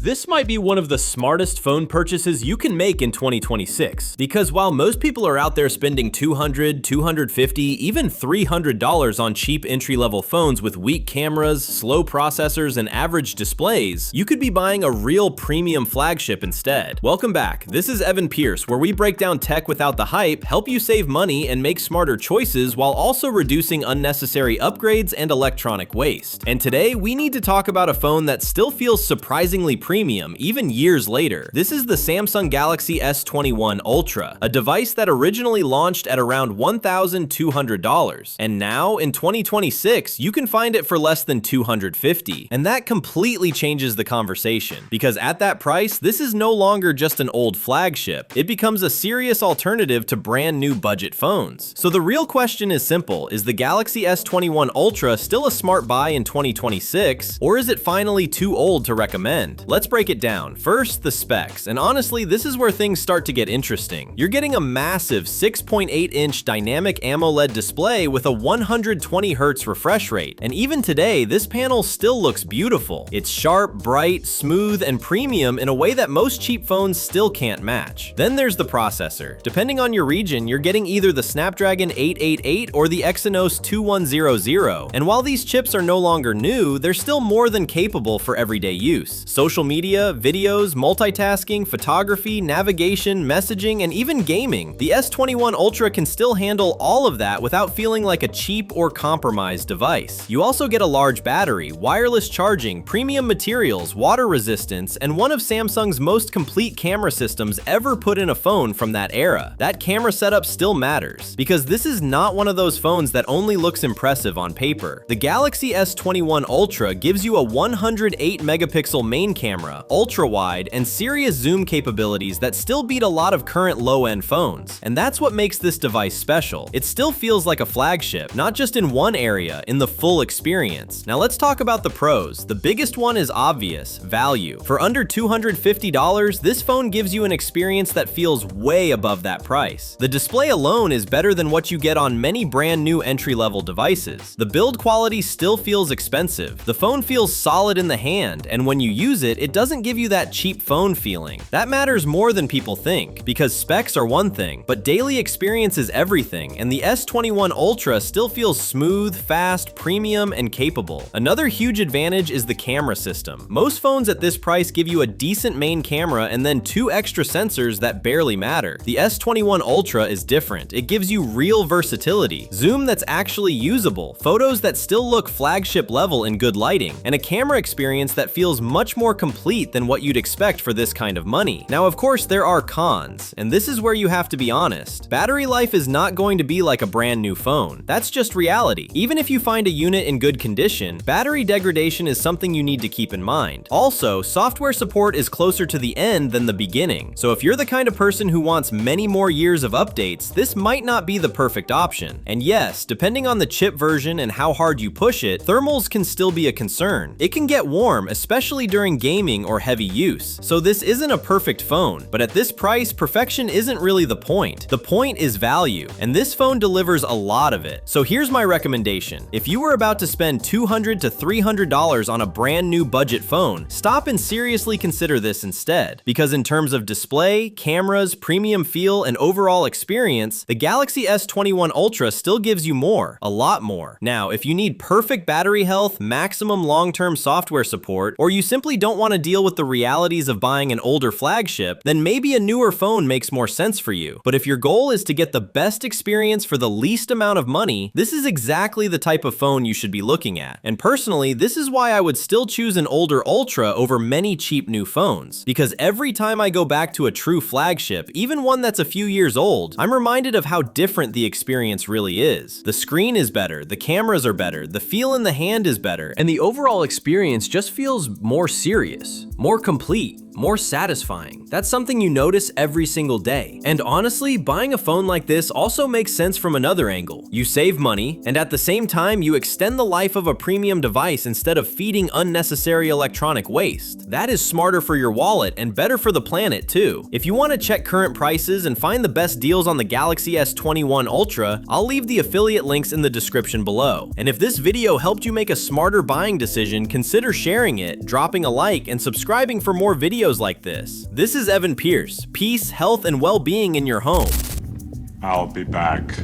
This might be one of the smartest phone purchases you can make in 2026, because while most people are out there spending $200, $250, even $300 on cheap entry-level phones with weak cameras, slow processors, and average displays, you could be buying a real premium flagship instead. Welcome back. This is Evan Pierce, where we break down tech without the hype, help you save money and make smarter choices while also reducing unnecessary upgrades and electronic waste. And today, we need to talk about a phone that still feels surprisingly premium even years later. This is the Samsung Galaxy S21 Ultra, a device that originally launched at around $1,200, and now in 2026 you can find it for less than $250. And that completely changes the conversation, because at that price, this is no longer just an old flagship. It becomes a serious alternative to brand new budget phones. So the real question is simple: is the Galaxy S21 Ultra still a smart buy in 2026, or is it finally too old to recommend? Let's break it down. First, the specs, and honestly, this is where things start to get interesting. You're getting a massive 6.8-inch dynamic AMOLED display with a 120Hz refresh rate, and even today, this panel still looks beautiful. It's sharp, bright, smooth, and premium in a way that most cheap phones still can't match. Then there's the processor. Depending on your region, you're getting either the Snapdragon 888 or the Exynos 2100, and while these chips are no longer new, they're still more than capable for everyday use. Social media, videos, multitasking, photography, navigation, messaging, and even gaming. The S21 Ultra can still handle all of that without feeling like a cheap or compromised device. You also get a large battery, wireless charging, premium materials, water resistance, and one of Samsung's most complete camera systems ever put in a phone from that era. That camera setup still matters, because this is not one of those phones that only looks impressive on paper. The Galaxy S21 Ultra gives you a 108 megapixel main camera, ultra-wide, and serious zoom capabilities that still beat a lot of current low-end phones. And that's what makes this device special. It still feels like a flagship, not just in one area, in the full experience. Now let's talk about the pros. The biggest one is obvious: value. For under $250, this phone gives you an experience that feels way above that price. The display alone is better than what you get on many brand new entry-level devices. The build quality still feels expensive. The phone feels solid in the hand, and when you use it, it doesn't give you that cheap phone feeling. That matters more than people think, because specs are one thing, but daily experience is everything, and the S21 Ultra still feels smooth, fast, premium, and capable. Another huge advantage is the camera system. Most phones at this price give you a decent main camera and then two extra sensors that barely matter. The S21 Ultra is different. It gives you real versatility, zoom that's actually usable, photos that still look flagship level in good lighting, and a camera experience that feels much more complete than what you'd expect for this kind of money. Now, of course, there are cons, and this is where you have to be honest. Battery life is not going to be like a brand new phone. That's just reality. Even if you find a unit in good condition, battery degradation is something you need to keep in mind. Also, software support is closer to the end than the beginning, so if you're the kind of person who wants many more years of updates, this might not be the perfect option. And yes, depending on the chip version and how hard you push it, thermals can still be a concern. It can get warm, especially during gaming or heavy use. So this isn't a perfect phone, but at this price, perfection isn't really the point. The point is value, and this phone delivers a lot of it. So here's my recommendation. If you were about to spend $200 to $300 on a brand new budget phone, stop and seriously consider this instead. Because in terms of display, cameras, premium feel, and overall experience, the Galaxy S21 Ultra still gives you more, a lot more. Now, if you need perfect battery health, maximum long-term software support, or you simply don't want to deal with the realities of buying an older flagship, then maybe a newer phone makes more sense for you. But if your goal is to get the best experience for the least amount of money, this is exactly the type of phone you should be looking at. And personally, this is why I would still choose an older Ultra over many cheap new phones. Because every time I go back to a true flagship, even one that's a few years old, I'm reminded of how different the experience really is. The screen is better, the cameras are better, the feel in the hand is better, and the overall experience just feels more serious, more complete. more satisfying. That's something you notice every single day. And honestly, buying a phone like this also makes sense from another angle. You save money, and at the same time, you extend the life of a premium device instead of feeding unnecessary electronic waste. That is smarter for your wallet and better for the planet too. If you want to check current prices and find the best deals on the Galaxy S21 Ultra, I'll leave the affiliate links in the description below. And if this video helped you make a smarter buying decision, consider sharing it, dropping a like, and subscribing for more videos like this. This is Evan Pierce. Peace, health, and well-being in your home. I'll be back.